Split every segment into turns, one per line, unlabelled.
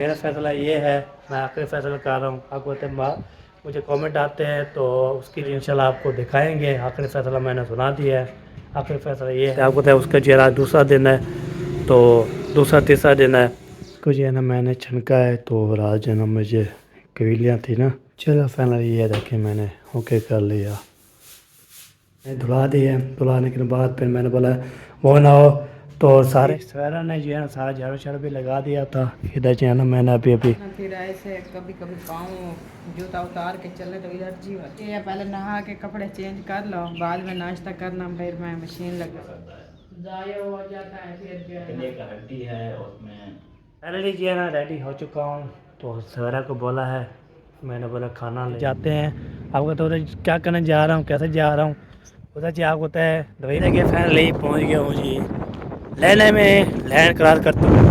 میرا فیصلہ یہ ہے، میں آخری فیصلہ کر رہا ہوں. آپ کو مجھے کامنٹ آتے ہیں تو اس کی انشاءاللہ آپ کو دکھائیں گے. آخری فیصلہ میں نے سنا دیا ہے. آخری فیصلہ یہ ہے، آپ کو اس کا چہرہ دوسرا دن ہے تو دوسرا تیسرا دن ہے. کچھ جو ہے نا میں نے چھنکا ہے تو رات جو ہے نا مجھے قبیلیاں تھی نا. چلو فائنل یہ دیکھیں میں نے اوکے کر لیا. میں دھلا دیا. دھلانے کے بعد پھر میں نے بولا وہ نہ ہو تو سارے سویرا نے جو ہے نا سارا جھاڑو شاڑو بھی لگا دیا تھا. ادھر جو ہے نا میں نے ابھی
پھر ایسے کبھی کبھی پاؤں جوتا اتار کے چلے تو الرجی ہوتی ہے. پہلے نہا کے کپڑے چینج کر لو، بعد میں ناشتہ کرنا. پھر میں مشین لگا ضائع ہو جاتا ہے. پھر جو ہے
اس میں پہلے جو ہے نا ریڈی ہو چکا ہوں تو سویرا کو بولا ہے. میں نے بولا کھانا لے جاتے ہیں. آپ کو تو کیا کرنے جا رہا ہوں، کیسے جا رہا ہوں ادھر جی. آپ کو ہے دوائی لے کے فائنلی پہنچ گیا ہوں جی. لینے میں لینڈ کراس کرتا ہوں.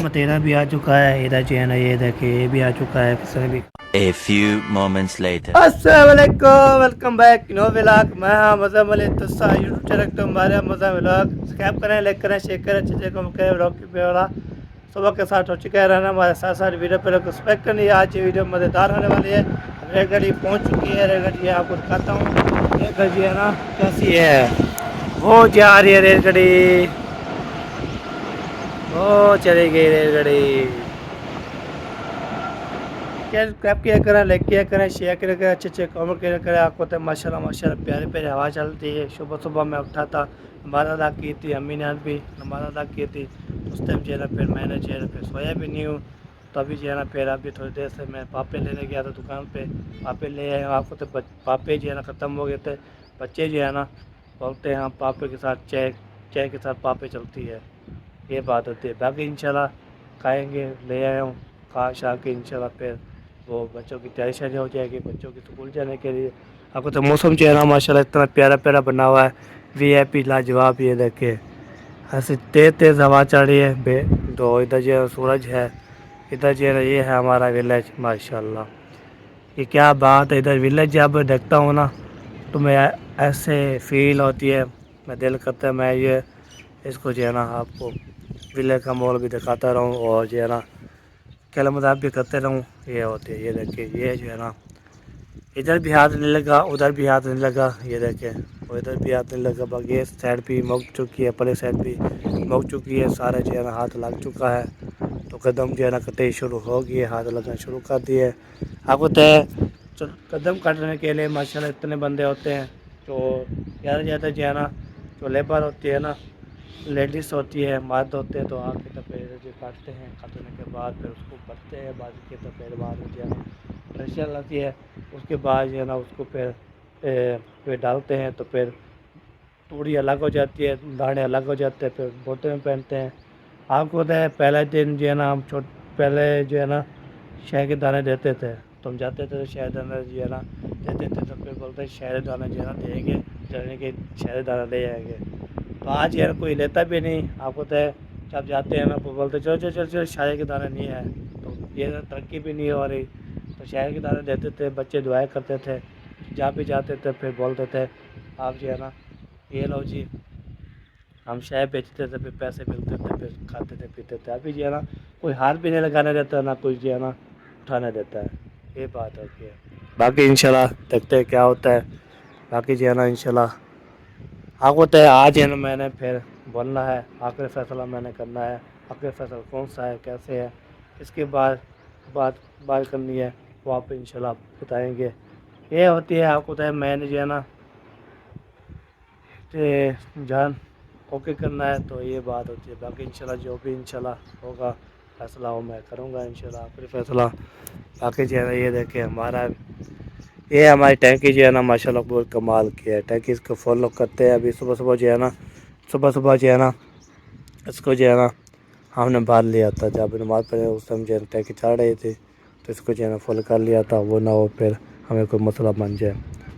متیرا بھی آ چکا ہے. ادھر جو ہے نا یہ دیکھیں یہ بھی آ چکا ہے. کسی نے بھی
A few moments later.
السلام علیکم، ویلکم بیک نو ولاگ. میں ہاں مزہ ملے تسا یوٹیوب چینل تو ہمارے مزہ ولاگ سبسکرائب کریں، لائک کریں، شیئر کریں. اچھے کو کریں ولاگ کی پیڑا صبح کے ساتھ ہو چکا ہے رہنا ہمارے ساتھ ساتھ. ویڈیو پہ لوگ سبسکرائب کرنی ہے. آج یہ ویڈیو مزیدار ہونے والی ہے. ریل گاڑی پہنچ چکی ہے. ریل گاڑی آپ کو دکھاتا ہوں. ریل گاڑی ہے نا کیسی ہے، وہ جا رہی ہے ریل گاڑی، وہ چلی گئی ریل گاڑی. سبسکرائب کیا کریں، لائک کیا کریں، شیئر کیا کریں، اچھے کامنٹ کیا کریں. آپ کو تو ماشاء اللہ پیارے پیارے ہوا چلتی ہے. صبح صبح میں اٹھا تھا، نماز ادا کی تھی. امی نے بھی نماز ادا کی تھی. اس ٹائم جو ہے نا پھر میں نے جو ہے نا پھر سویا بھی نہیں ہوں. تو ابھی جو ہے نا پھر ابھی تھوڑی دیر سے میں پاپے لینے گیا تھا دکان پہ. پاپے لے آئے. آپ کو تو پاپے جو ہے نا ختم ہو گئے تھے. بچے جو ہے نا بولتے ہیں ہم پاپے کے ساتھ چائے کے ساتھ پاپے چلتی ہے. یہ بات ہوتی ہے. باقی انشاءاللہ کھائیں گے. لے آیا ہوں کھا شا کے انشاءاللہ. پھر وہ بچوں کی تیاری شیاری ہو جائے گی بچوں کی اسکول جانے کے لیے. آپ کو تو موسم جو ہے نا ماشاء اللہ اتنا پیارا پیارا بنا ہوا ہے. وی آئی پی لاجواب. یہ دیکھے ایسے تیز تیز ہوا چل رہی ہے. تو ادھر جو ہے سورج ہے. ادھر جو ہے یہ ہے ہمارا ولیج. ماشاء اللہ یہ کیا بات ہے. ادھر ولیج جب دیکھتا ہوں نا تو میں ایسے فیل ہوتی ہے. میں دل کرتا ہے میں یہ اس کو جو ہے نا آپ کو ولیج کا ماحول بھی دکھاتا رہوں اور جو ہے نا کل مذاق بھی کرتے رہوں. یہ ہوتی ہے. یہ دیکھیں یہ جو ہے نا ادھر بھی ہاتھ نہیں لگا ادھر بھی ہاتھ نہیں لگا. یہ دیکھیں اور ادھر بھی ہاتھ نہیں لگا. باقی یہ سائڈ بھی مک چکی ہے، پرلی سائڈ بھی مک چکی ہے. سارے جو ہے نا ہاتھ لگ چکا ہے. تو قدم جو ہے نا کٹائی شروع ہو گئی ہے. ہاتھ لگنا شروع کر دیے. آپ کو طے قدم کاٹنے کے لیے ماشاء اللہ اتنے بندے ہوتے ہیں. تو زیادہ زیادہ جو ہے نا جو لیبر ہوتی ہے نا لیڈیز ہوتی ہے، مرد ہوتے ہیں تو آ کے تو پھر جو کاٹتے ہیں. کاٹنے کے بعد پھر اس کو بھرتے ہیں. بعد کے تو پھر بعد میں جو ہے نا پریشر لگتی ہے. اس کے بعد جو ہے نا اس کو پھر ڈالتے ہیں. تو پھر توڑی الگ ہو جاتی ہے، دانے الگ ہو جاتے ہیں. پھر بوٹے میں پہنتے ہیں. آپ کو پتہ ہے پہلے دن جو ہے نا ہم پہلے جو ہے نا شہد کے دانے دیتے تھے. تو ہم جاتے تھے شہد دانے جو ہے نا دیتے تھے. تو پھر بولتے شہد دانا جو ہے نا دیں گے جانے کے شہد دانا لے آئیں گے. تو آج یار کوئی لیتا بھی نہیں. آپ کو تو جب جاتے ہیں نا تو بولتے چلو چلو چلو شہد کے دانے نہیں ہے. تو یہ ترقی بھی نہیں ہو رہی. تو شہد کے دانے دیتے تھے. بچے دعائیں کرتے تھے. جہاں بھی جاتے تھے پھر بولتے تھے آپ جو ہے نا یہ لو جی. ہم شہد بیچتے تھے. پھر پیسے ملتے تھے. پھر کھاتے تھے پیتے تھے. ابھی جو ہے نا کوئی ہاتھ بھی نہیں لگانے دیتا نہ کوئی جو ہے نا اٹھانے دیتا ہے. یہ بات ہوتی ہے. باقی انشاءاللہ دیکھتے ہیں کیا ہوتا ہے. باقی جو ہے نا انشاءاللہ آپ کو تو آج ہے نا میں نے پھر بولنا ہے. آخری فیصلہ میں نے کرنا ہے. آخری فیصلہ کون سا ہے، کیسے ہے، اس کے بعد بات کرنی ہے وہ آپ انشاءاللہ بتائیں گے. یہ ہوتی ہے آپ کو تو میں نے جو ہے نا جان اوکے کرنا ہے. تو یہ بات ہوتی ہے. باقی انشاءاللہ جو بھی انشاءاللہ ہوگا فیصلہ وہ میں کروں گا انشاءاللہ آخری فیصلہ. باقی جو ہے نا یہ دیکھیں ہمارا یہ ہماری ٹینکی جو ہے نا ماشاءاللہ بہت کمال کی ہے. ٹینکی اس کو فالو کرتے ہیں. ابھی صبح صبح جو ہے نا جو ہے نا اس کو جو ہے نا ہم نے بھر لیا تھا. جب نماز پڑھے اس ٹائم جو ہے ٹینکی چڑھ رہی تھی تو اس کو جو ہے نا فل کر لیا تھا. وہ نہ ہو پھر ہمیں کوئی مسئلہ بن جائے.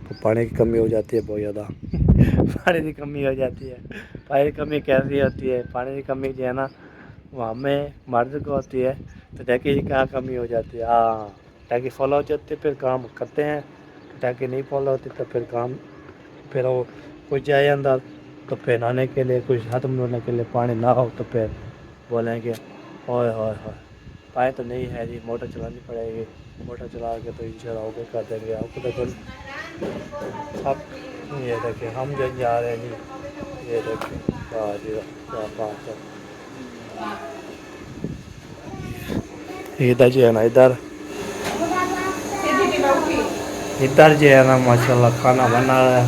تو پانی کی کمی ہو جاتی ہے بہت زیادہ. پانی کی کمی ہو جاتی ہے. پانی کی کمی کیسی ہوتی ہے؟ پانی کی کمی جو ہے نا وہ ہمیں مرد کو ہوتی ہے. تو ٹینکی کی کیا کمی ہو جاتی ہے؟ ہاں ٹینکی فل ہو جاتی ہے پھر کام کرتے ہیں. ٹینکی نہیں فل ہوتی تو پھر کام وہ کوئی جائے اندر تو پھر نہانے کے لیے کچھ ہاتھ دھونے کے لیے پانی نہ ہو تو پھر بولیں کہ ہوئے ہوئے ہوئے پائے تو نہیں ہے جی، موٹر چلانی پڑے گی، موٹر چلا کے تو انشاءاللہ اوکے کر دیں گے آپ کو دیکھیں اب یہ دیکھیں ہم جو جا رہے ہیں جی، یہ دیکھیں واہ جی واہ، کیا بات ہے. ادھر جو ہے نا ادھر جو ہے نا ماشاء اللہ کھانا بنا رہا ہے.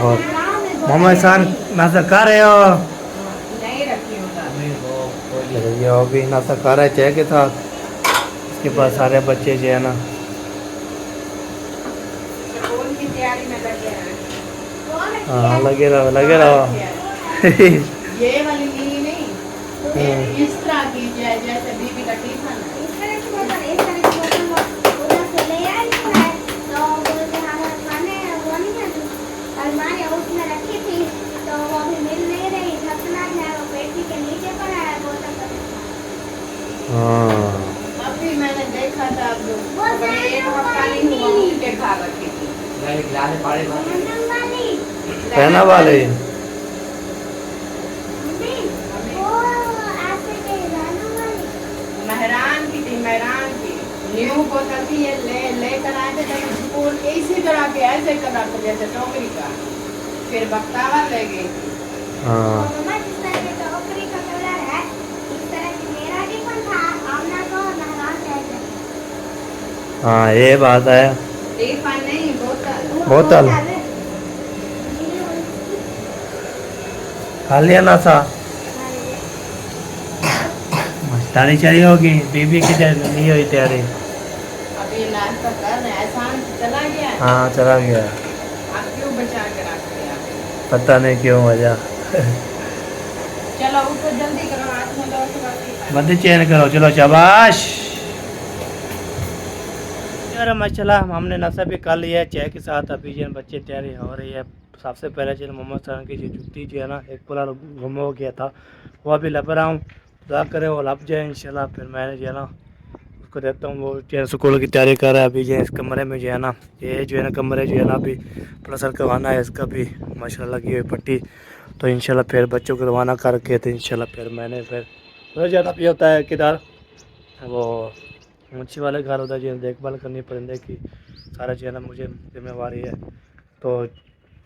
اور محمد احسان ناشتہ کھا رہے ہو؟
نہیں رکھی ہوتا.
یہ ہو بھی ناشتہ کھا رہا ہے چائے کے ساتھ. اس کے پاس سارے بچے جو ہے نا
سکول کی تیاری میں لگے ہیں.
ہاں لگے رہو لگے رہو.
یہ والی لی نہیں، اس طرح کی جیسے بی بی کا ٹیفن ہے.
ہاں
ابھی میں نے دیکھا تھا اب ایک ہفتہ نہیں ہوا ان کے گھر رکھی تھی.
پہنا والے
مہران کی تھی، مہران کی نیو بوتل تھی، یہ لے کر آئے تھے اسکول اسی طرح کے ایسے کلر تھے جیسے ٹوکری کا. پھر بختاور لے گئی تھی.
ہاں ہاں یہ بات ہے.
ٹیفن نہیں، بوتل.
بوتل کھا لیا نا تھا تیاری چلی ہوگی. بی بی کی نہیں ہوئی تیاری.
ابھی ناشتہ کر رہے ہیں. احسان چلا گیا ہے.
ہاں چلا گیا.
آپ کیوں بچا کے رکھ دیا؟
پتہ نہیں کیوں وجہ.
چلو اٹھو جلدی کرو، ہاتھ میں لو کے بس.
مدد چین کرو چلو شاباش. ماشاء اللہ ہم نے ناشتہ بھی کر لیا ہے چائے کے ساتھ. ابھی جو بچے تیاری ہو رہی ہے. سب سے پہلے جو محمد صاحب کی جو جوتی جو ہے نا ایک پورا گم ہو گیا تھا، وہ ابھی لب رہا ہوں. دعا کریں وہ لب جائے انشاءاللہ. پھر میں نے جو ہے نا اس کو دیتا ہوں. وہ جو ہے اسکول کی تیاری کر رہا ہے. ابھی جو ہے اس کمرے میں جو ہے نا یہ جو ہے نا کمرے جو ہے نا ابھی پلسر کروانا ہے اس کا بھی ماشاءاللہ کی ہوئی پٹی. تو انشاءاللہ پھر بچوں کو روانہ کر کے تو انشاءاللہ پھر میں نے پھر زیادہ بھی ہوتا ہے کدھر وہ مچھی والے گھر ہوتا ہے جو دیکھ بھال کرنی پرندے کی سارا جو ہے نا مجھے ذمہ واری ہے. تو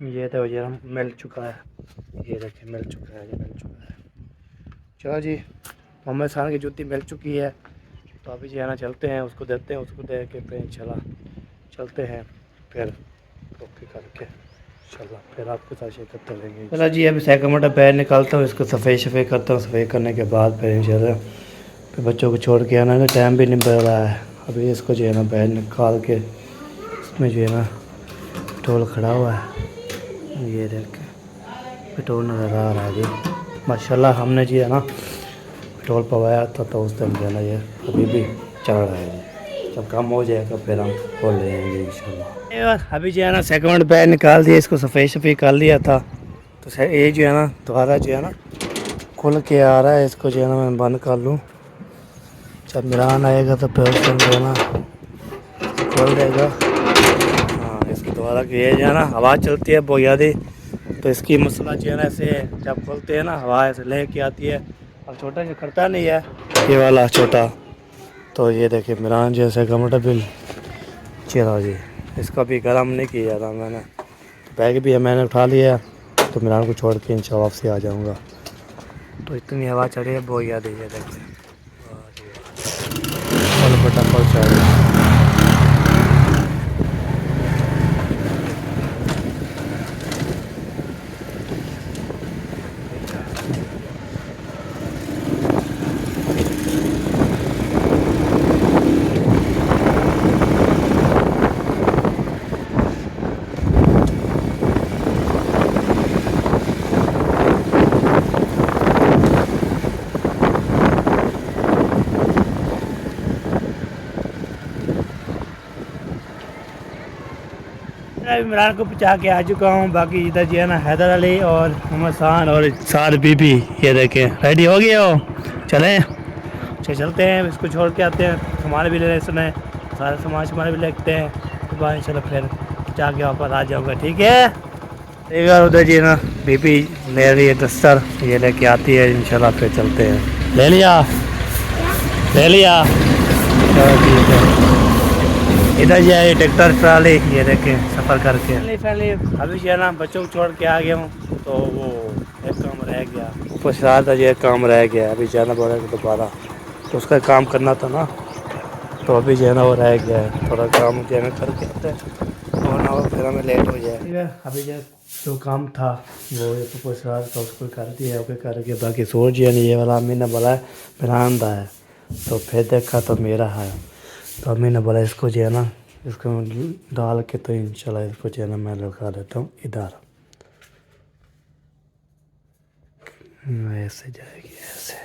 یہ تو جو ہے مل چکا ہے. یہ دیکھیں مل چکا ہے، یہ مل چکا ہے. چلو جی محمد خان کی جوتی مل چکی ہے. تو ابھی جو ہے نا چلتے ہیں، اس کو دیتے ہیں، اس کو دے کے پھر انشاءاللہ چلتے ہیں پھر اوکے کر کے انشاءاللہ پھر آپ کے ساتھ شیئر کرتے رہیں گے. چلو جی ابھی سیکنڈ موٹر پیر نکالتا ہوں، اس کو صفائی کرتا ہوں. صفائی کرنے کے بعد پھر انشاءاللہ پھر بچوں کو چھوڑ کے آنا ہے. ٹائم بھی نہیں بڑھ رہا ہے. ابھی اس کو جو ہے نا باہر نکال کے اس میں جو ہے نا پٹرول کھڑا ہوا ہے. یہ دیکھ پٹرول نظر آ رہا ہے جی ماشاءاللہ. ہم نے جو ہے نا پٹرول پوایا تھا تو اس ٹائم جو ہے نا یہ ابھی بھی چل رہا ہے جی. جب کم ہو جائے گا پھر ہم کھول لیں گے انشاءاللہ. ابھی جو ہے نا سیکنڈ پیر نکال دیا، اس کو صفائی کر لیا تھا. تو یہ جو ہے نا دوبارہ جو ہے نا کھل کے آ رہا ہے. اس کو جو ہے نا میں بند کر لوں. جب میران آئے گا تو پھر اس کو جو ہے نا کھول دے گا. ہاں اس کی دوبارہ کہ یہ جو ہے نا ہوا چلتی ہے بہت زیادہ. تو اس کی مسئلہ جو ہے نا ایسے جب کھولتے ہیں نا ہوا ایسے لے کے آتی ہے. اب چھوٹا جو کرتا نہیں ہے یہ والا چھوٹا. تو یہ دیکھیں میران جیسے کمرہ بل چلا جی. اس کو بھی گرم نہیں کیا تھا میں نے. بیگ بھی ہے میں نے اٹھا لیا. تو میران کو چھوڑ کے انشاءاللہ واپسی آ جاؤں گا. تو اتنی ہوا چڑھی ہے بہت زیادہ. یہ دیکھیں پٹافل چاہ رہی ہے. عمران کو پہنچا کے آ چکا ہوں. باقی ادھر جو ہے نا حیدر علی اور محمد خان اور سعد بی بی یہ دیکھیں ریڈی ہو گئے ہو. چلیں چلتے ہیں. اس کو چھوڑ کے آتے ہیں. سامان بھی لے سنیں سارے سامان بھی لکھتے ہیں. تو بعد انشاءاللہ پھر جا کے واپس آ جاؤں گا. ٹھیک ہے ایک بار ادھر جی نا بی پی لے رہی ہے دستر, یہ لے کے آتی ہے انشاءاللہ پھر چلتے ہیں. لے لیا چلو ٹھیک ہے. ادھر جو ہے ٹریکٹر ٹرالی, یہ دیکھیں سفر کر کے. ابھی جو ہے نا بچوں کو چھوڑ کے آ گیا ہوں, تو وہ ایک کام رہ گیا اوپر سے رہا تھا, جو ایک کام رہ گیا. ابھی جانا پڑے گا دوبارہ, تو اس کا کام کرنا تھا نا, تو ابھی جو ہے نا وہ رہ گیا ہے. تھوڑا کام جو ہے نا کر کے آتے ہیں, اور نہ ہو پھر ہمیں لیٹ ہو جائے. ابھی جو کام تھا وہ اوپر رہا تھا, اس کو کر دیا اوکے کر کے. باقی سوچ جی نہیں, یہ والا امی نے بولا میرا آندہ ہے, تو پھر دیکھا تو میرا ہے. تو امی نے بولا اس کو جو ہے نا اس کو ڈال کے, تو انشاءاللہ اس کو جو ہے نا میں لگا دیتا ہوں ادھر. ایسے جائے گی, ایسے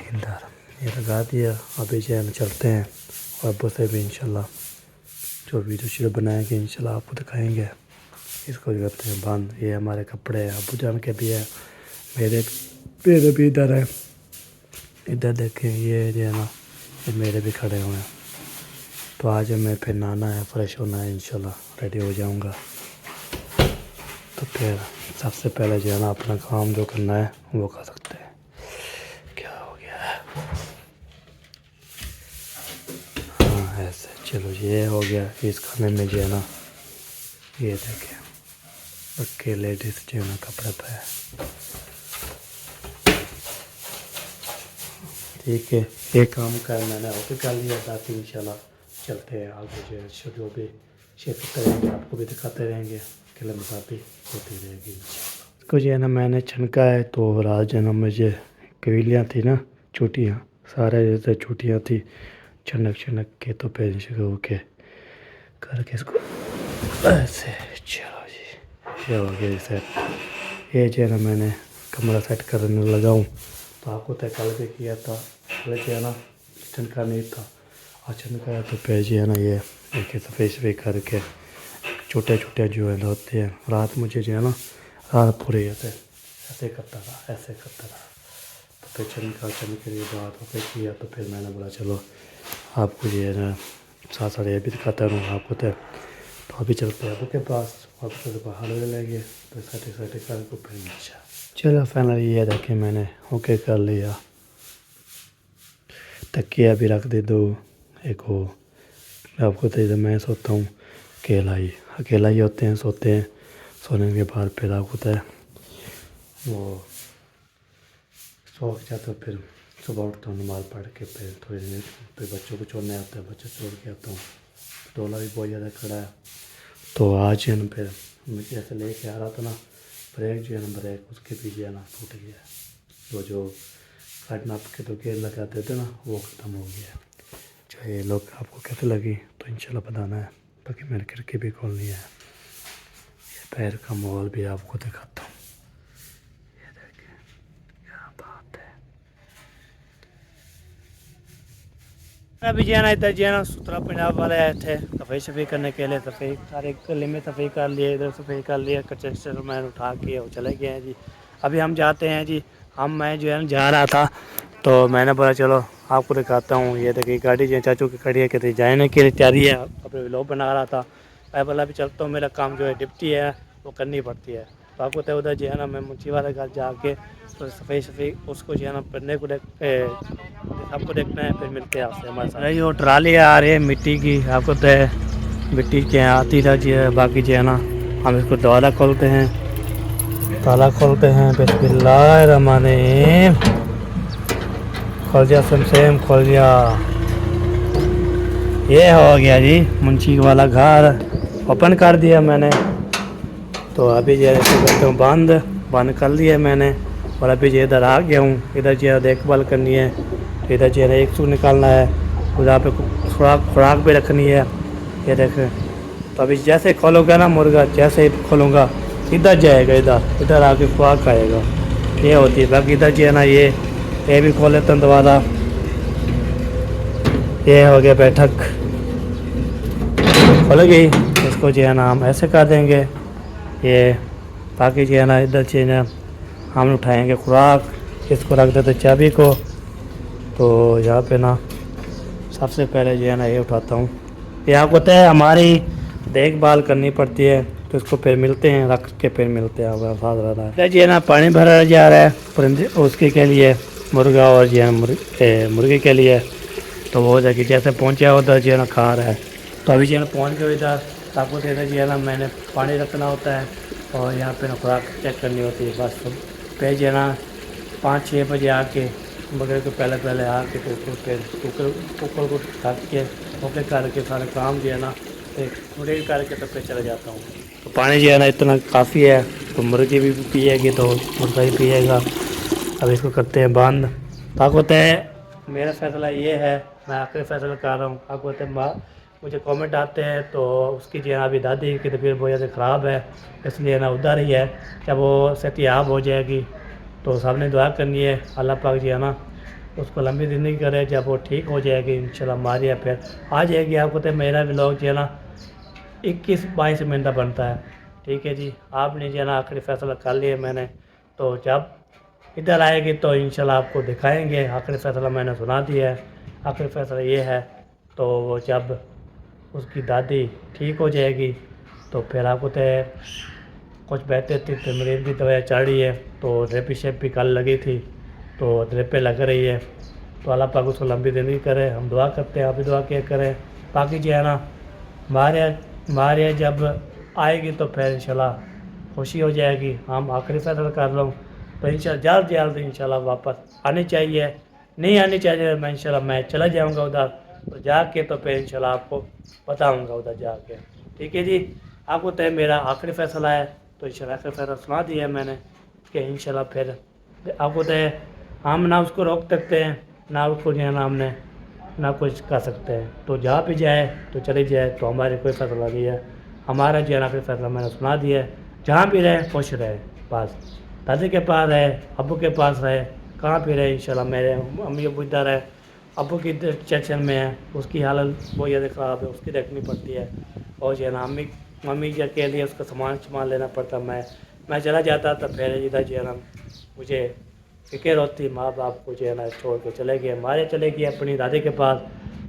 ادھر یہ لگا دیا. ابھی جو ہے نا چلتے ہیں, اور ابو سے بھی انشاءاللہ جو ویڈیو شیڈیو بنائیں گے انشاءاللہ آپ کو دکھائیں گے. اس کو جو کرتے ہیں بند. یہ ہمارے کپڑے ابو جان کے بھی ہے, میرے بھی ادھر ہے. ادھر دیکھیں یہ جو ہے نا یہ میرے بھی کھڑے ہوئے ہیں. تو آج ہمیں پھر نہانا ہے, فریش ہونا ہے, انشاءاللہ ریڈی ہو جاؤں گا. تو پھر سب سے پہلے جو ہے نا اپنا کام جو کرنا ہے وہ کر سکتے ہیں. کیا ہو گیا ہے, ہاں ایسے چلو یہ ہو گیا. اس کھانے میں جو ہے نا یہ دیکھیں بکے لیڈیز جو ہے نا کپڑے پہ, ٹھیک ہے. یہ کام کر میں نے اوکے کر لیا. باقی انشاءاللہ چلتے ہیں آگے, جو ہے جو بھی شیئر کریں گے آپ کو بھی دکھاتے رہیں گے. کلم کافی ہوتی رہے گی انشاءاللہ. اس کو جو ہے نا میں نے چھنکا ہے, تو رات جو ہے نا مجھے کویلیاں تھی نا, چوٹیاں, سارے جیسے چوٹیاں تھی, چھنک کے تو پھر ہو کے کر کے اس کو ایسے. چلو جی یہ ہو گیا سیٹ. یہ جو ہے نا میں نے کمرہ سیٹ کرنے لگا ہوں. تو آپ کو کل بھی کیا تھا, کل جو ہے نا چھنکا نہیں تھا, اور چھنکا ہے تو پھر جو ہے نا یہ ایک صفائی کر کے چھوٹے جو ہے ہوتے ہیں. رات مجھے جو ہے نا رات پوری ایسے کرتا رہا. تو پھر چھنکا کے بعد اوکے کیا. تو پھر میں نے بولا چلو آپ کو جو ہے نا ساتھ یہ بھی دکھاتا رہوں آپ کو. تو ابھی چلتے ہیں ابو کے پاس, آپ کو باہر لے لیں گے. تو سیٹی کر کو پھر اچھا چلو فائنلی یہ دیکھیں میں نے اوکے کر لیا. تکیہ بھی رکھ دے دو. ایک ہو آپ کو تو میں سوتا ہوں اکیلا ہی ہوتے ہیں, سوتے ہیں. سونے کے بعد پھر آپ کو ہے وہ سو جاتا ہوں. پھر صبح اٹھتا ہوں, نماز پڑھ کے پھر تھوڑی دیر پھر بچوں کو چھوڑنے آتا ہے, بچے چھوڑ کے آتا ہوں. ڈولا بھی بہت زیادہ کھڑا ہے. تو آج جو ہے نا پھر مجھے ایسے لے کے آ رہا تھا نا, بریک جو ہے نا بریک اس کے بھی جو ہے نا ٹوٹ گیا. وہ جو کٹ ناپ کے تو گیئر لگاتے تھے نا وہ ختم ہو گیا. جو یہ لوگ آپ کو کیسے لگی تو انشاءاللہ بتانا ہے. باقی میری کھڑکی بھی کھولنی ہے. یہ پیر کا مال بھی آپ کو دکھاتا ہوں. یہ دیکھیں کیا بات ہے. ابھی جو ہے نا ادھر جو ہے نا سترا پنجاب والے آئے تھے صفائی کرنے کے لیے. صفائی سارے گلی میں صفائی کر لیے, ادھر صفائی کر لیا, کچرے میں اٹھا کے وہ چلے گئے ہیں جی. ابھی ہم جاتے ہیں جی. میں جو ہے نا جا رہا تھا, تو میں نے بولا چلو آپ کو دکھاتا ہوں. یہ دیکھیے گاڑی جو ہے چاچو کی کھڑی ہے, کہتے جانے کے لیے تیاری ہے. اپنے ولاگ بنا رہا تھا. میں بولا بھی چلتا ہوں, میرا کام جو ہے ڈپٹی ہے وہ کرنی پڑتی ہے. تو آپ کو ادھر جو ہے نا میں منچی والے گھر جا کے تو صفائی اس کو جو ہے نا پڑھنے کو سب کو دیکھنا ہے. پھر ملتے ہیں آپ سے ہمارے ساتھ. وہ ٹرالی آ رہی ہے مٹی کی, آپ کو تو مٹی کے آتی رہتی ہے. باقی جو ہے نا ہم اس کو تالا کھولتے ہیں. بسم اللہ الرحمن الرحیم. کھول جا سمسیم کھول جا. یہ ہو گیا جی منشی والا گھر اوپن کر دیا میں نے. تو ابھی جو ہے بند کر لیا میں نے. اور ابھی جو ادھر آ گیا ہوں. ادھر جو ہے دیکھ بھال کرنی ہے. ادھر جو ہے ایک سو نکالنا ہے. ادھر پہ خوراک بھی رکھنی ہے. یہ دیکھیں. تو ابھی جیسے کھولوں گا نا مرغا, جیسے کھولوں گا ادھر جائے گا, ادھر آ کے خوراک کھائے گا. یہ ہوتی ہے. باقی ادھر جو ہے نا یہ بھی کھول لیتا ہوں دوبارہ. یہ ہو گیا بیٹھک کھل گئی. اس کو جو ہے نا ہم ایسے کر دیں گے. یہ باقی جو ہے نا ادھر جو ہے نا ہم اٹھائیں گے خوراک. اس کو رکھ دیتے چابی کو. تو یہاں پہ نا سب سے پہلے جو ہے نا یہ اٹھاتا ہوں. یہ آپ کو ہے ہماری دیکھ بھال کرنی پڑتی ہے. تو اس کو پھر ملتے ہیں, رکھ کے پھر ملتے ہیں. ساتھ رہتا ہے جی ہے نا. پانی بھرا جا رہا ہے پرندے اس کے لیے, مرغا اور جو ہے مرغی کے لیے. تو وہ جو کہ جیسے پہنچا ادھر جو ہے نا کھا رہا ہے. تو ابھی جو ہے نا پہنچ کے ادھر آپ کو دینا جو ہے نا میں نے پانی رکھنا ہوتا ہے اور یہاں پہ نا خوراک چیک کرنی ہوتی ہے. بس پہ جو ہے نا 5-6 بجے آ کے بغیر کو پہلے آ کے تو پھر کوکر کو ڈھک کے اوکے کر کے سارے کام جو ہے نا پورے کر کے تو پھر چلا جاتا ہوں. تو پانی جو ہے نا اتنا کافی ہے. تو مرغی بھی پیے گی تو مرغا ہی پیے گا. اب اس کو کرتے ہیں بند. طاقت ہے میرا فیصلہ یہ ہے, میں آخری فیصلہ کر رہا ہوں. طاقت ہے مجھے کامنٹ آتے ہیں تو اس کی جو ہے ابھی دادی کی طبیعت بہت زیادہ خراب ہے, اس لیے نا ادھر ہی ہے. جب وہ صحتیاب ہو جائے گی تو سب نے دعا کرنی ہے اللہ پاک جو ہے نا اس کو لمبی زندگی کرے. جب وہ ٹھیک ہو جائے گی انشاءاللہ ہماری ہے پھر آ جائے گی. آپ کو تو میرا ولاگ جو ہے نا 21-22 منٹ بنتا ہے. ٹھیک ہے جی, آپ نے جو ہے نا آخری فیصلہ کر لیا میں نے. تو جب ادھر آئے گی تو انشاءاللہ آپ کو دکھائیں گے. آخری فیصلہ میں نے سنا دیا ہے. آخری فیصلہ یہ ہے تو وہ جب اس کی دادی ٹھیک ہو جائے گی تو پھر آپ کو تو کچھ بہتر تھی. تو مریض بھی دوائیں چڑھ رہی ہے. تو ڈرپ شیپ بھی کل لگی تھی تو ڈرپیں لگ رہی ہے. تو اللہ پاک اس کو لمبی زندگی کرے. ہم دعا کرتے ہیں, آپ بھی دعا کیا کریں. باقی جو ہے نا ہمارے جب آئے گی تو پھر انشاءاللہ خوشی ہو جائے گی. ہم آخری فیصلہ کر رہا ہوں تو انشاءاللہ جلد انشاءاللہ واپس آنی چاہیے. نہیں آنی چاہیے میں انشاءاللہ میں چلا جاؤں گا ادھر. تو جا کے تو پھر انشاءاللہ آپ کو بتاؤں گا ادھر جا کے. ٹھیک ہے جی, آپ کو تو میرا آخری فیصلہ ہے تو انشاءاللہ آخری فیصلہ سنا دیا ہے میں نے کہ انشاءاللہ پھر آپ کو تو ہم نہ اس کو روک سکتے ہیں نہ اس کو جو ہے نا ہم نے نہ کچھ کر سکتے ہیں. تو جہاں بھی جائے تو چلی جائے تو ہمارے کوئی فیصلہ نہیں ہے. ہمارا جو ہے نا آخری فیصلہ میں نے سنا دیا ہے. جہاں بھی رہے خوش رہے. بس دادی کے پاس رہے, ابو کے پاس رہے, کہاں پہ رہے انشاءاللہ. میرے امی ابو ادھر ہے, ابو کی ٹینشن میں ہے, اس کی حالت بہت زیادہ خراب ہے, اس کی دیکھنی پڑتی ہے. اور جو ہے نا ممی جی کے لیے اس کا سامان لینا پڑتا. میں چلا جاتا تو پھر ادھر جو ہے نا مجھے فکر ہوتی. ماں باپ کو جو ہے نا چھوڑ کے چلے گئے, ہمارے چلے گئے اپنی دادی کے پاس.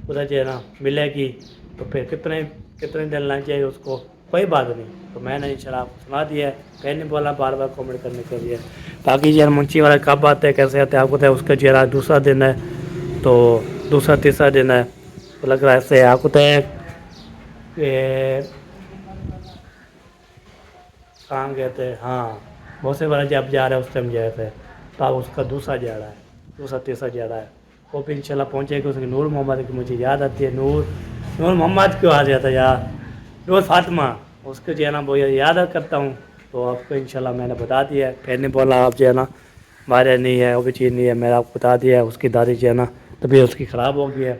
ادھر جو ہے نا ملے گی تو پھر کتنے دن لگ جائے اس کو کوئی بات نہیں. تو میں نے انشاءاللہ آپ کو سنا دیا ہے. پھر نہیں بولا بار بار کامنٹ کرنے کے لیے. باقی جو ہے منچی والا کب آتے ہیں کیسے آتے ہیں آپ کو تو اس کا جو ہے دوسرا دن ہے. تو دوسرا تیسرا دن ہے تو لگ رہا ہے ایسے آپ کو تو کہاں گئے تھے, ہاں بہت سے بڑے جب جا رہے ہیں اس ٹائم گئے تھے. تو اب اس کا دوسرا جا رہا ہے, دوسرا تیسرا جا رہا ہے. وہ بھی انشاءاللہ پہنچے گی. اس کی نور محمد کی مجھے یاد آتی ہے. نور محمد کیوں آ جاتا ہے یار, نور فاطمہ, اس کو جو ہے نا وہ یاد کرتا ہوں. تو آپ کو انشاءاللہ میں نے بتا دیا ہے. پھر نہیں بولا آپ جو ہے نا ہمارے نہیں ہے وہ بھی چیز نہیں ہے. میں نے آپ کو بتا دیا ہے. اس کی دادی جو ہے نا طبیعت اس کی خراب ہو گئی ہے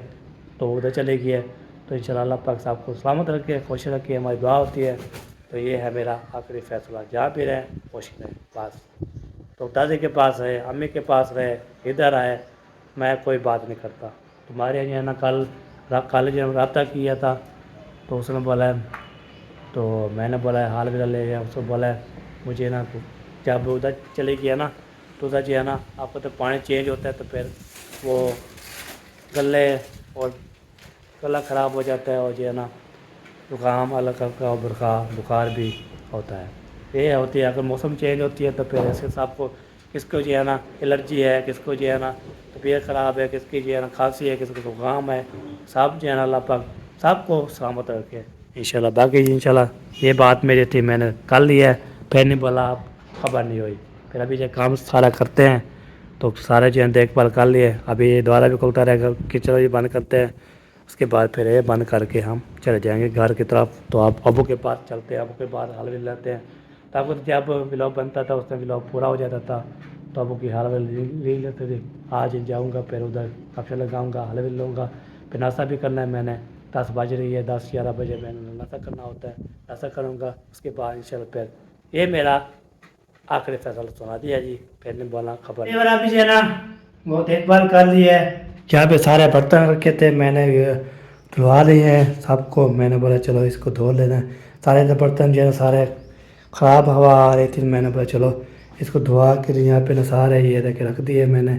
تو ادھر چلے گئی ہے. تو انشاءاللہ اللہ پاک صاحب کو سلامت رکھے, خوش رکھے, ہماری دعا ہوتی ہے. تو یہ ہے میرا آخری فیصلہ, جہاں بھی رہے خوش رہے بس. تو دادی کے پاس رہے, امی کے پاس رہے, ادھر آئے, میں کوئی بات نہیں کرتا. تمہارے یہاں جو ہے نا کل جو رابطہ کیا تھا تو اس نے بولا, تو میں نے بولا حال بھی لے گیا. اس کو بولا مجھے نا جب ادھر چلے گیا نا تو ادھر جو ہے نا آپ کو تو پانی چینج ہوتا ہے تو پھر وہ گلے اور گلا خراب ہو جاتا ہے. اور جو ہے نا زکام الگ کا بخار بھی ہوتا ہے. یہ ہوتی ہے اگر موسم چینج ہوتی ہے تو پھر ایسے صاحب کو کس کو جو ہے نا الرجی ہے, کس کو جو ہے نا طبیعت خراب ہے, کس کی جو ہے نا کھانسی ہے, کس کو زکام ہے. سب جو ہے نا اللہ پاک سب کو سلامت رکھے انشاءاللہ. باقی انشاءاللہ یہ بات میری تھی میں نے کر لی ہے. پھر نہیں بولا آپ خبر نہیں ہوئی. پھر ابھی جو کام سارا کرتے ہیں تو سارے جو ہے دیکھ بھال کر لیے. ابھی یہ دوبارہ بھی کھلتا رہے گا, کچن بھی بند کرتے ہیں. اس کے بعد پھر یہ بند کر کے ہم چلے جائیں گے گھر کی طرف. تو آپ ابو کے پاس چلتے ہیں, ابو کے بعد حال بھی لیتے ہیں. تب جب ولاگ بنتا تھا اس میں ولاگ پورا ہو جاتا تھا تو ابو کی حال لے لیتے تھے. آج جاؤں گا پھر ادھر کپڑے لگاؤں گا, حال بھی لوں گا. پھر ناشتہ بھی کرنا ہے. میں نے 10 بج رہی ہے, 10-11 بجے میں نے ناشتہ کرنا ہوتا ہے. ناشتہ کروں گا اس کے بعد انشاءاللہ پھر یہ میرا آخری فیصلہ سنا دیا جی. پھر نہیں بولا خبر نہیں. ابھی جو ہے نا وہ دیکھ بھال کر لی ہے. جہاں پہ سارے برتن رکھے تھے میں نے دھلوا لیے ہیں سب کو. میں نے بولا چلو اس کو دھو لینا. سارے برتن جو ہے سارے خراب ہوا آ رہی تھی. میں نے بولا چلو اس کو دھوا کے یہاں پہ سارے یہ رکھ دیے. میں نے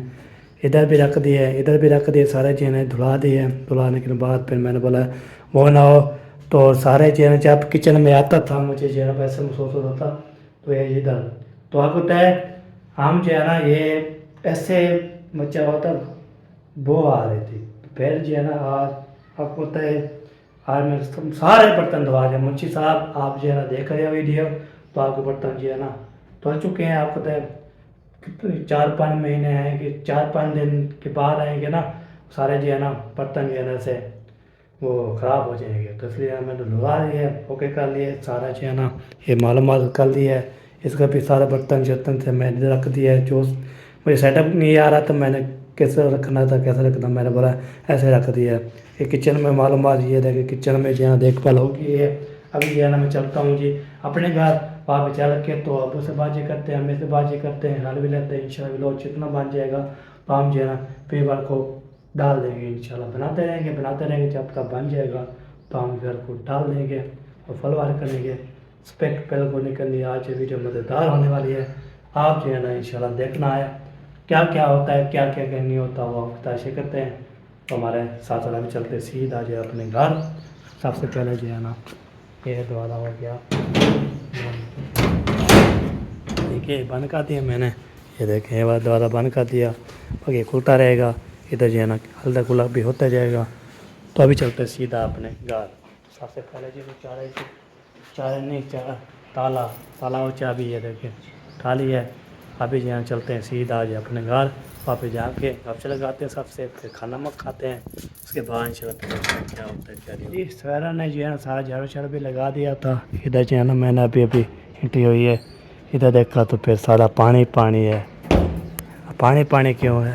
ادھر بھی رکھ دیے, ادھر بھی رکھ دیے. سارے جو ہے دھلا دیے. دھلانے کے بعد پھر میں نے بولا وہ نہ ہو تو سارے جو ہے نا جب کچن میں آتا تھا مجھے جو ہے نا ایسا محسوس ہوتا تھا تو یہ ادھر تو آپ کو ہے ہم جو ہے نا یہ ایسے بچہ ہوتا بو آ رہی تھی پھر جو ہے نا آج آپ کو ہے آج میں سارے برتن دھوا رہے ہیں منشی صاحب آپ جو ہے نا دیکھ رہے ہو ویڈیو تو آپ کے برتن جو ہے نا دھو چکے ہیں آپ کو ہے 4-5 مہینے ہیں کہ 4-5 دن کے بعد آئیں گے نا سارے جو ہے نا برتن جو ہے نا سے وہ خراب ہو جائیں گے تو اس لیے میں نے دھلوا لی ہے اوکے کر لیے سارا جو ہے نا یہ معلومات کر لی ہے اس کا بھی سارے برتن جتن سے میں نے رکھ دیا ہے جو مجھے سیٹ اپ نہیں آ رہا تھا میں نے کیسے رکھنا تھا کیسے رکھنا میں نے بولا ایسے رکھ دیا ہے یہ کچن میں معلومات یہ ہے کہ کچن میں جو ہے نا دیکھ بھال ہوگی ہے ابھی جو ہے نا میں چلتا ہوں جی اپنے گھر وہاں پہ چل کے تو ابو سے بازی کرتے ہیں امی سے بازی کرتے ہیں حال بھی لیتے ہیں انشاءاللہ جتنا بن جائے گا تو ہم جو ہے نا پیور کو ڈال دیں گے انشاءاللہ بناتے رہیں گے جب تک بن جائے گا تو ہم گھر کو ڈال دیں گے اور پھلوار کریں گے اسپیکٹ پہل کو نکلنی آج یہ ویڈیو مزیدار ہونے والی ہے آپ جو ہے نا انشاءاللہ دیکھنا ہے کیا کیا ہوتا ہے کیا کیا نہیں ہوتا وہ تاشے کرتے ہیں تو ہمارے ساتھ بھی چلتے سیدھا جو ہے اپنے گھر سب سے پہلے جو ہے نا یہ دوارا ہو گیا دیکھیے بند کر دیا میں نے یہ دیکھیں یہ بار دوبارہ بند کر دیا باقی کھلتا رہے گا ادھر جو ہے نا ہلدا گلاب بھی ہوتا جائے گا تو ابھی چلتے سیدھا اپنے گھر سب سے پہلے جو چارے نہیں تالا ہو چابی ہے دیکھیں ٹھالی ہے ابھی جو ہے چلتے ہیں سیدھا جو اپنے گھر وہاں پہ جا کے گپشے لگاتے ہیں سب سے پھر کھانا مک کھاتے ہیں اس کے بعد انشاءاللہ کیا ہوتا ہے کیا نہیں جی سویرا نے جو ہے نا سارا جھاڑو شاڑو بھی لگا دیا تھا ادھر جو ہے نا میں نے ابھی ہنٹی ہوئی ہے ادھر دیکھا تو پھر سارا پانی ہے پانی کیوں ہے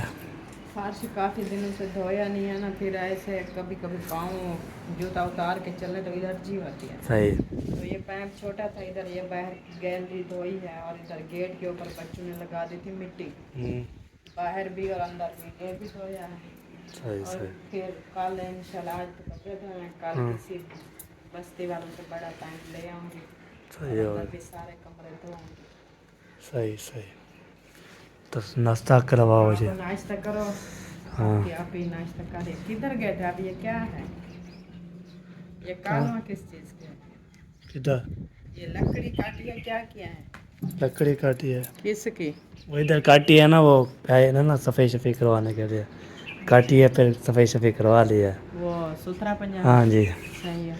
فارش کافی دنوں سے دھویا نہیں ہے نا پھر ایسے کبھی کبھی پاؤں جوتا اتار کے چلے تو الرجی ہوتی ہے
صحیح
تو یہ پیمپ چھوٹا تھا ادھر یہ باہر گیلری دھوئی ہے اور ادھر گیٹ کے اوپر بچوں نے لگا دی تھی مٹی باہر بھی اور اندر بھی یہ بھی دھویا ہے
صحیح
اور پھر کل انشاءاللہ آج تو کپڑے دھوئے ہیں کل کسی بستی والوں سے بڑا ٹائم لے آؤں گی اور اندر بھی سارے کمرے دھوؤں گی
صحیح تو ناشتہ کرواؤ جی
ناشتہ کرو
ہاں
آپ ہی ناشتہ کرے کدھر گئے تھے اب یہ کیا ہے یہ کالواں کس چیز کے
کدھر
یہ لکڑی کاٹی ہے کیا کیا ہے
لکڑی کاٹی ہے
کس کی
وہ ادھر کاٹی ہے نا وہ ہے نا صفائی کروانے کے لیے کاٹی ہے پھر صفائی کروا لی ہے
وہ ستھرا پنجہ
ہاں جی
صحیح ہے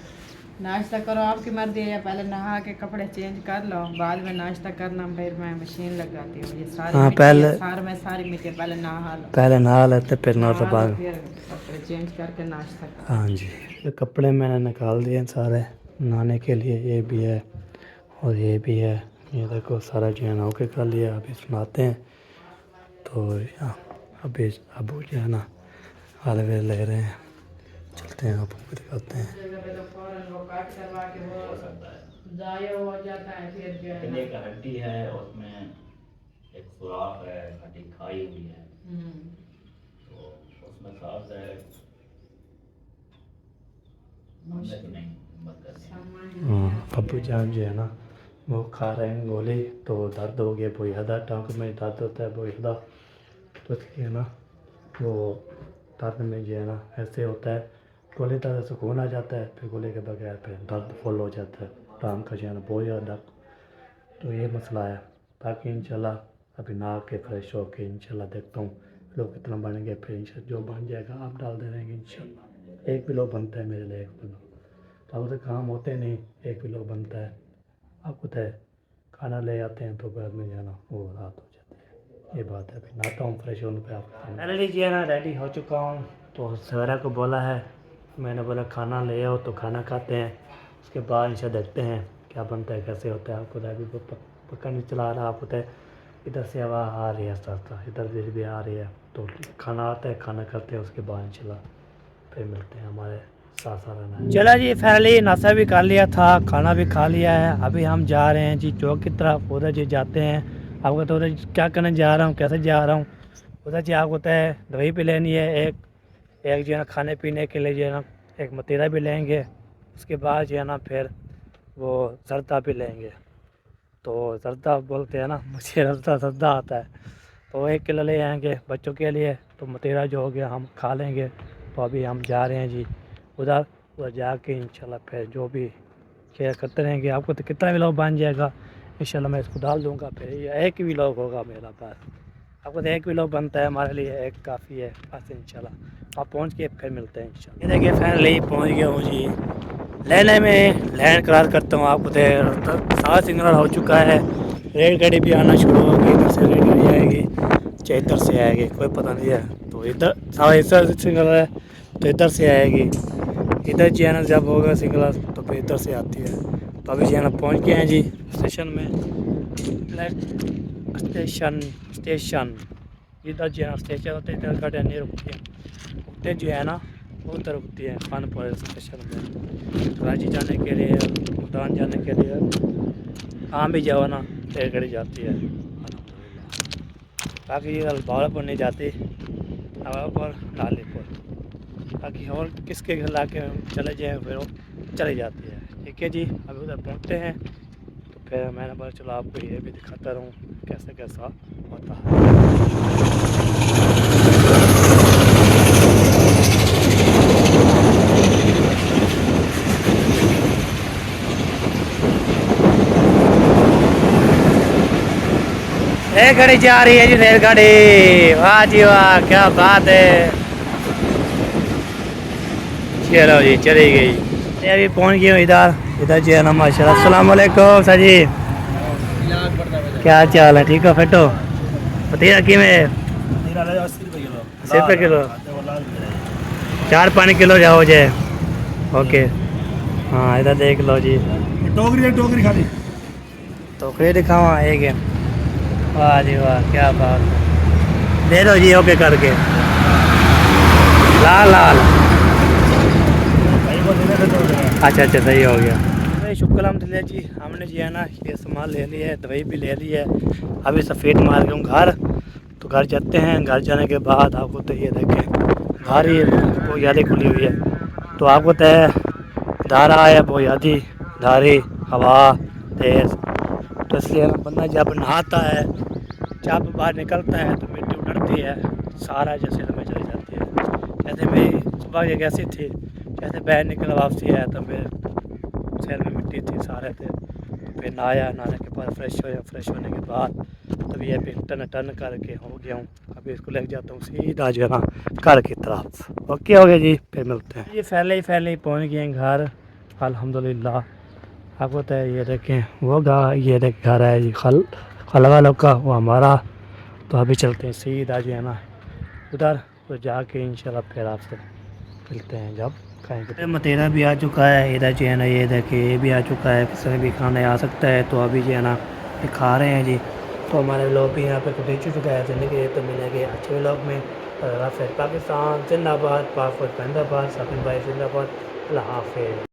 ناشتہ کرو آپ کی مرضی ہے پہلے نہا کے کپڑے چینج کر لو بعد میں ناشتہ کرنا پھر میں مشین لگاتی ہوں یہ ساری
ہاں
مٹی ہے سار میں ساری مٹی ہے پہلے نہا لو
پہلے نہا لیتے پھر ناشتہ
نہا لو
بعد
پھر کپڑے چینج کر کے ناشتہ کرو
ہاں جی یہ کپڑے میں نے نکال دیے سارے نہانے کے لیے یہ بھی ہے اور یہ بھی ہے یہ دیکھو سارا جو ہے نا اوکے کر لیا ابھی سناتے ہیں تو ابھی ابو جو ہے نا حلوے لے رہے ہیں چلتے ہیں آپ کو دکھاتے ہیں
ایک ہڈی ہے اس میں ایک سوراخ ہے ہڈی کھائی ہوئی ہے تو اس میں سانس ہے نہیں ہمت کرتے
ابو جان جو ہے نا وہ کھا رہے ہیں گولی تو درد ہو گیا بہت زیادہ ٹانک میں درد ہوتا ہے بہت زیادہ تو اس لیے نا وہ درد میں جو ہے نا ایسے ہوتا ہے گولی درد سکون آ جاتا ہے پھر گولی کے بغیر پھر درد فل ہو جاتا ہے ٹانک کا جو ہے نا بہت زیادہ تو یہ مسئلہ ہے باقی انشاءاللہ ابھی نہا کے فریش ہو کے انشاءاللہ دیکھتا ہوں لوگ کتنا بنیں گے پھر انشاءاللہ جو بن جائے گا آپ ڈال دے رہیں گے انشاءاللہ ایک بھی لوگ بنتا ہے میرے لیے ایک بھی لوگ تو سے کام ہوتے نہیں ایک بھی لوگ بنتا ہے آپ کو ہے کھانا لے آتے ہیں تو گھر میں جانا وہ رات ہو جاتی ہے یہ بات ہے ابھی نہاتا ہوں فریش ہونے پہ آپ پہلے جو ہے نا ریڈی ہو چکا ہوں تو سویرا کو بولا ہے میں نے بولا کھانا لے آؤ تو کھانا کھاتے ہیں اس کے بعد انشاءاللہ دیکھتے ہیں کیا بنتا ہے کیسے ہوتا ہے آپ کو ابھی پکا نہیں چلا رہا آپ کو ادھر سے ہوا آ رہی ہے سستا ادھر سے بھی آ رہی ہے تو کھانا آتا ہے کھانا کھاتے ہیں اس کے بعد انشاءاللہ پھر ملتے ہیں ہمارے ساتھ رہنا چلا جی فیملی ناشتہ بھی کر لیا تھا کھانا بھی کھا لیا ہے ابھی ہم جا رہے ہیں جی چوک کی طرف ادھر جی جاتے ہیں آپ کو تو ادھر کیا کرنے جا رہا ہوں کیسے جا رہا ہوں ادھر جی آپ کو دوائی بھی لینی ہے ایک جو ہے نا کھانے پینے کے لیے جو ہے نا ایک متیرا بھی لیں گے اس کے بعد جو ہے نا پھر وہ زردہ بھی لیں گے تو زردہ بولتے ہیں نا مجھے زردہ آتا ہے تو 1 کلو لے آئیں گے بچوں کے لیے تو متیرا جو ہو گیا ہم کھا لیں گے تو ابھی ہم جا رہے ہیں جی ادھر ادھر جا کے انشاءاللہ پھر جو بھی شیئر کرتے رہیں گے. آپ کو تو کتنا ولاگ بن جائے گا انشاءاللہ میں اس کو ڈال دوں گا. پھر یہ ایک ہی ولاگ ہوگا میرا پاس. آپ کو تو ایک ولاگ بنتا ہے, ہمارے لیے ایک کافی ہے بس. انشاءاللہ آپ پہنچ کے پھر ملتے ہیں انشاءاللہ. یہ دیکھیے فائنلی پہنچ گیا ہوں جی لینے میں. لینڈ کراس کرتا ہوں. آپ کو تو 7 سگنل ہو چکا ہے. ریل گاڑی بھی آنا شروع ہو گئی. ادھر سے ریل گاڑی آئے گی چاہے ادھر سے آئے گی کوئی پتہ نہیں ہے. تو ادھر 7 سگنل ہے تو ادھر سے آئے گی. ادھر جو ہے نا جب ہوگا سگنل تو پھر ادھر سے آتی ہے. تو ابھی جو ہے نا پہنچ گئے ہیں جی اسٹیشن میں. اسٹیشن ادھر جو ہے نا اسٹیشن ہوتے ہیں ادھر گاڑیاں نہیں رکتی ہیں. ادھر جو ہے نا ادھر رکتی ہے خان پور اسٹیشن میں. کراچی جانے کے لیے ملتان جانے کے لیے کہاں بھی جاؤ نا ریل گاڑی جاتی ہے الحمدللہ. باقی یہ بھاڑا پر نہیں جاتی, ہوا پر نالی پر. باقی اور کس کے علاقے میں چلے جائیں پھر وہ چلی جاتی ہے. ٹھیک ہے جی ابھی ادھر پہنچتے ہیں تو پھر میں نے بولا چلو آپ کو یہ بھی دکھاتا رہوں کیسے کیسا ہوتا ہے. ریل گاڑی جا رہی ہے جی ریل گاڑی. واہ جی واہ کیا بات ہے. چلو جی چلی گئی. ابھی پہنچ گئی ہوں ادھر جو ہے نا ماشاء اللہ. السلام علیکم سر جی, کیا چال ہے؟ ٹھیک ہو فٹ ہو؟ بتیرا کی میں 80 روپے کلو 4-5 کلو جاؤ جائے. اوکے ہاں ادھر دیکھ لو جی ٹوکری خالی ٹوکری دکھاواں ایک ہے. واہ جی واہ کیا بات ہے. دے دو جی اوکے کر کے. لال لال اچھا اچھا صحیح ہو گیا. شکر الحمد للہ جی ہم نے جو ہے نا یہ سامان لے لی ہے, دوائی بھی لے لی ہے. ابھی سفید مار کے ہوں گھر, تو گھر جاتے ہیں. گھر جانے کے بعد آپ کو تو یہ دیکھیں گھر ہی بہت زیادہ کھلی ہوئی ہے. تو آپ کو تو دھارا ہے بہت زیادہ دھاری ہوا تیز. تو اس لیے بندہ جب نہاتا ہے جب باہر نکلتا ہے تو مٹی اڑتی ہے سارا جیسے ہمیں چلی جاتی ہے. جیسے میری صبح یہ کیسی تھی جیسے باہر نکل واپسی آیا تو پھر سیر میں مٹی تھی سارے تھے. پھر نہایا, نہانے کے بعد فریش ہوا. فریش ہونے کے بعد تب یہ پھر ٹرن کر کے ہو گیا ہوں. ابھی اس کو لے جاتا ہوں سیدھا جو ہے نا گھر کی طرف. اوکے ہو گیا جی پھر ملتے ہیں. یہ پہلے ہی پہنچ گئے ہیں گھر الحمدللہ. آپ کو تو یہ دیکھیں وہ یہ دیکھ گھر ہے جی خلا والوں کا, وہ ہمارا. تو ابھی چلتے ہیں سیدھا جو ہے نا ادھر تو جا کے انشاءاللہ پھر آپ سے ملتے ہیں جب کھائیں گے. متیرا بھی آ چکا ہے ادھر جو ہے نا. یہ دیکھیں یہ بھی آ چکا ہے. کسی نے بھی کھانے آ سکتا ہے. تو ابھی جو ہے نا یہ کھا رہے ہیں جی. تو ہمارے لوگ بھی یہاں پہ کٹی چکا ہے زندگی. تو ملیں گے اچھے لوگ میں. پاکستان زندہ باد. پاک فوج زندہ باد. ثاقب بھائی زندہ باد. اللہ حافظ.